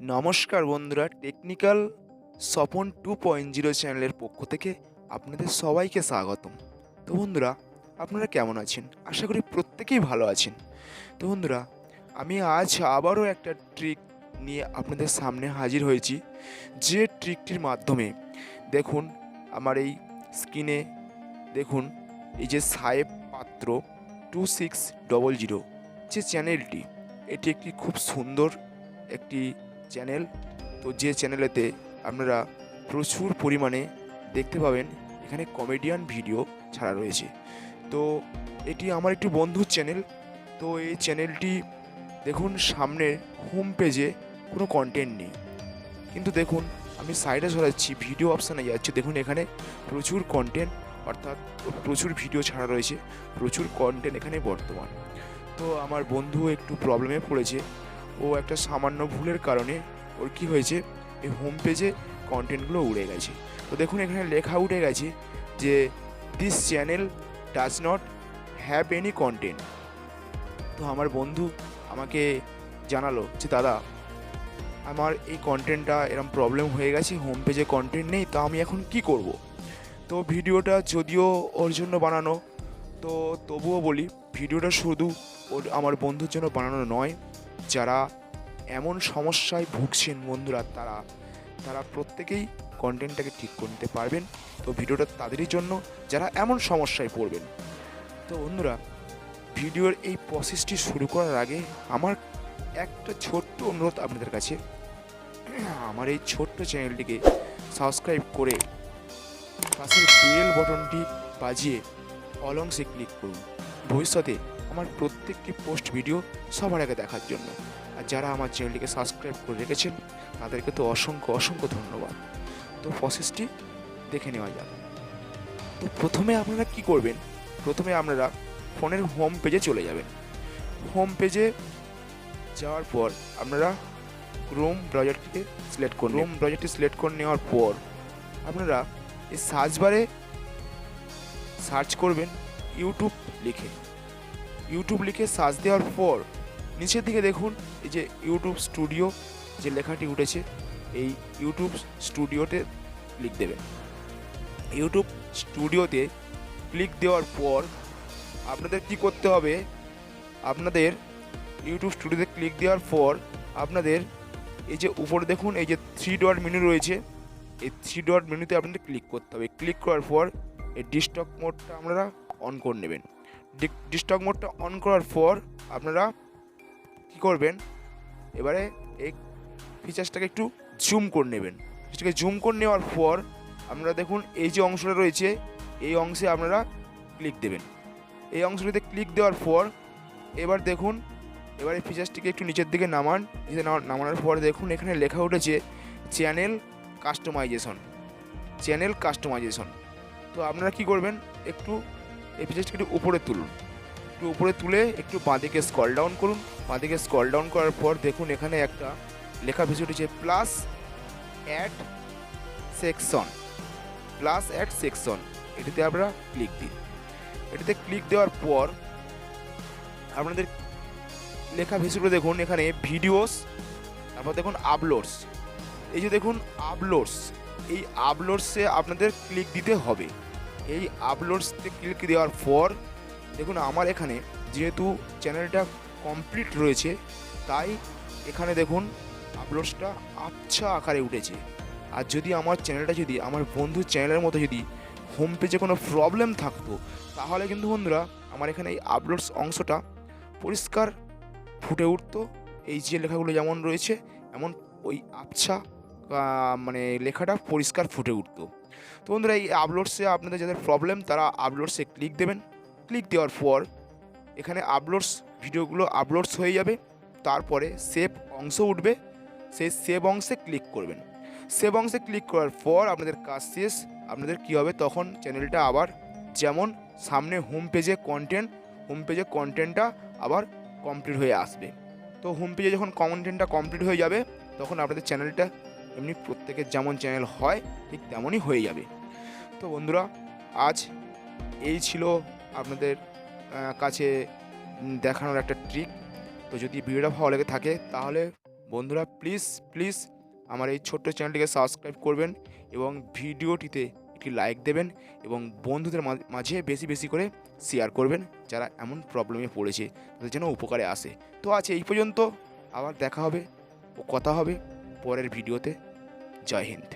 নমস্কার বন্ধুরা, টেকনিক্যাল স্বপন 2.0 চ্যানেলের পক্ষ থেকে আপনাদের সবাইকে স্বাগতম। তো বন্ধুরা, আপনারা কেমন আছেন? আশা করি প্রত্যেকেই ভালো আছেন। তো বন্ধুরা, আমি আজ আবারও একটা ট্রিক নিয়ে আপনাদের সামনে হাজির হয়েছি। যে ট্রিকটির মাধ্যমে দেখুন আমার এই স্ক্রিনে দেখুন, এই যে সাহেব পাত্র 2600 যে চ্যানেলটি, এটি একটি খুব সুন্দর একটি চ্যানেল। তো যে চ্যানেলেতে আপনারা প্রচুর পরিমাণে দেখতে পাবেন এখানে কমেডিয়ান ভিডিও ছাড়া রয়েছে। তো এটি আমার একটি বন্ধুর চ্যানেল। তো এই চ্যানেলটি দেখুন সামনের হোম পেজে কোনো কন্টেন্ট নেই, কিন্তু দেখুন আমি সাইডে সরাচ্ছি, ভিডিও অপশানে যাচ্ছে, দেখুন এখানে প্রচুর কন্টেন্ট, অর্থাৎ প্রচুর ভিডিও ছাড়া রয়েছে, প্রচুর কন্টেন্ট এখানে বর্তমান। তো আমার বন্ধু একটু প্রবলেমে পড়েছে। ও একটা সামান্য ভুলের কারণে ওর কী হয়েছে, এই হোম পেজে কন্টেন্টগুলো উড়ে গেছে। তো দেখুন এখানে লেখা উঠে গেছে যে this channel does not have any content. তো আমার বন্ধু আমাকে জানালো যে দাদা, আমার এই কন্টেন্টটা এরম প্রবলেম হয়ে গেছে, হোম পেজে কন্টেন্ট নেই, তো আমি এখন কি করব। তো ভিডিওটা যদিও ওর জন্য বানানো, তো তবুও বলি ভিডিওটা শুধু আমার বন্ধুর জন্য বানানো নয়, যারা এমন সমস্যায় ভুগছেন বন্ধুরা, তারা প্রত্যেকেই কন্টেন্টটাকে ঠিক করে নিতে পারবেন। তো ভিডিওটা তাদেরই জন্য যারা এমন সমস্যায় পড়বেন। তো বন্ধুরা, ভিডিওর এই প্রসেসটি শুরু করার আগে আমার একটা ছোট্ট অনুরোধ আপনাদের কাছে, আমার এই ছোট্ট চ্যানেলটিকে সাবস্ক্রাইব করে পাশের বেল বটনটি বাজিয়ে অল অংশে ক্লিক করুন, ভবিষ্যতে আমার প্রত্যেকটি পোস্ট ভিডিও সবার আগে দেখার জন্য। আর যারা আমার চ্যানেলটিকে সাবস্ক্রাইব করে রেখেছেন তাদেরকে তো অসংখ্য অসংখ্য ধন্যবাদ। তো প্রসেসটি দেখে নেওয়া যাক। তো প্রথমে আপনারা কি করবেন, প্রথমে আপনারা ফোনের হোম পেজে চলে যাবেন। হোম পেজে যাওয়ার পর আপনারা ক্রোম ব্রাউজারটিকে সিলেক্ট করুন। ক্রোম ব্রাউজারটি সিলেক্ট করে নেওয়ার পর আপনারা এই সার্চ বারে সার্চ করবেন ইউটিউব লিখে সার্চ দেওয়ার পর নিচের দিকে দেখুন এই যে ইউটিউব স্টুডিও যে লেখাটি উঠেছে, এই ইউটিউব স্টুডিওতে ক্লিক দেবেন। ইউটিউব স্টুডিওতে ক্লিক দেওয়ার পর আপনাদের কি করতে হবে, আপনাদের ইউটিউব স্টুডিওতে ক্লিক দেওয়ার পর আপনাদের এই যে উপরে দেখুন এই যে 3 ডট মেনু রয়েছে, এই 3 ডট মেনুতে আপনাদের ক্লিক করতে হবে। ক্লিক করার পর এই ডিস্টক মোডটা আপনারা অন করে নেবেন। ডিস্টক মোডটা অন করার পর আপনারা কি করবেন, এবারে এই ফিচার্সটাকে একটু জুম করে নেবেন। ফিচারটাকে জুম করে নেওয়ার পর আপনারা দেখুন এই যে অংশটা রয়েছে, এই অংশে আপনারা ক্লিক দেবেন। এই অংশটিতে ক্লিক দেওয়ার পর এবার দেখুন, এবার এই ফিচার্সটিকে একটু নিচের দিকে নামানোর পর দেখুন এখানে লেখা উঠেছে চ্যানেল কাস্টমাইজেশন। তো আপনারা কি করবেন, একটু এই ফিচার্সটিকে একটু উপরে তুলুন, একটু উপরে তুলে একটু বাঁদিকে স্ক্রল ডাউন করুন। বাঁদিকে স্ক্রল ডাউন করার পর দেখুন এখানে একটা লেখা ভেসে উঠেছে প্লাস অ্যাড সেকশন। এটিতে আপনারা ক্লিক দিন। এটিতে ক্লিক দেওয়ার পর আপনাদের লেখা ভেসে উঠে দেখুন এখানে ভিডিওস, তারপর দেখুন আপলোডস। এই যে দেখুন আপলোডস, এই আপলোডসে আপনাদের ক্লিক দিতে হবে। এই আপলোডসতে ক্লিক দেওয়ার পর দেখুন আমার এখানে যেহেতু চ্যানেলটা কমপ্লিট রয়েছে, তাই এখানে দেখুন আপলোডসটা আচ্ছা আকারে উঠেছে। আর যদি আমার চ্যানেলটা যদি আমার বন্ধুর চ্যানেলের মতো যদি হোম পেজে কোনো প্রবলেম থাকতো, তাহলে কিন্তু বন্ধুরা আমার এখানে এই আপলোডস অংশটা পরিষ্কার ফুটে উঠতো। এই যে লেখাগুলো যেমন রয়েছে এমন ওই আবছা মানে লেখাটা পরিষ্কার ফুটে উঠতো। তো বন্ধুরা, এই আপলোডসে আপনাদের যাদের প্রবলেম তারা আপলোডসে ক্লিক দেবেন। ক্লিক দেওয়ার পর এখানে ভিডিওগুলো আপলোডস হয়ে যাবে। তারপরে সেভ অংশ উঠবে, সেই সেভ অংশে ক্লিক করবেন। সেভ অংশে ক্লিক করার পর আপনাদের কাজ শেষ। আপনাদের কী হবে, তখন চ্যানেলটা আবার যেমন সামনে হোম পেজে কন্টেন্টটা আবার কমপ্লিট হয়ে আসবে। তো হোম পেজে যখন কন্টেন্টটা কমপ্লিট হয়ে যাবে তখন আপনাদের চ্যানেলটা এমনি প্রত্যেকের যেমন চ্যানেল হয় ঠিক তেমনই হয়ে যাবে। তো বন্ধুরা, আজ এই ছিল আপনাদের কাছে দেখানোর একটা ট্রিক। তো যদি ভিডিওটা ভালো লেগে থাকে তাহলে বন্ধুরা প্লিজ প্লিজ আমার এই ছোট্ট চ্যানেলটিকে সাবস্ক্রাইব করবেন এবং ভিডিওটিতে একটি লাইক দেবেন এবং বন্ধুদের মাঝে বেশি বেশি করে শেয়ার করবেন, যারা এমন প্রবলেমে পড়েছে তাদের যেন উপকারে আসে। তো আজ এই পর্যন্ত, আবার দেখা হবে ও কথা হবে পরের ভিডিওতে। জয় হিন্দ।